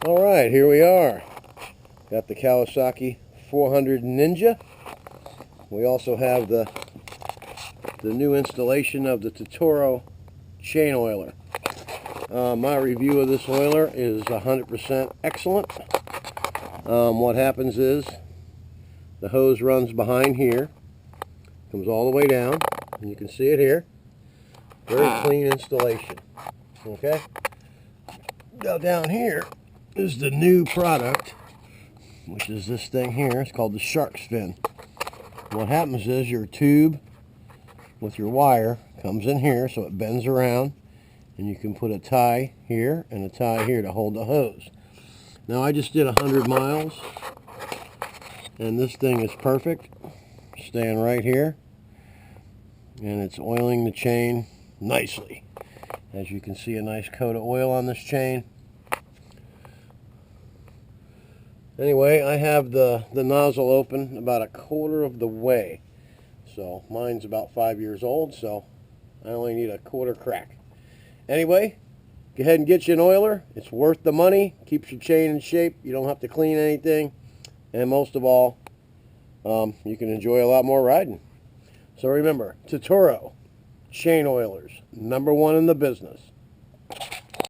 Alright, here we are. Got the Kawasaki 400 Ninja. We also have the new installation of the Tutoro chain oiler. My review of this oiler is 100% excellent. What happens is the hose runs behind here, comes all the way down, and you can see it here. Very clean installation. Okay? Now down here is the new product, which is this thing here. It's called the shark fin. What happens is your tube with your wire comes in here, so it bends around, and you can put a tie here and a tie here to hold the hose. Now I just did 100 miles, and this thing is perfect. Staying right here, and it's oiling the chain nicely. As you can see, a nice coat of oil on this chain. Anyway, I have the nozzle open about a quarter of the way. So mine's about 5 years old, so I only need a quarter crack. Anyway, go ahead and get you an oiler. It's worth the money. Keeps your chain in shape. You don't have to clean anything. And most of all, you can enjoy a lot more riding. So remember, Tutoro chain oilers, #1 in the business.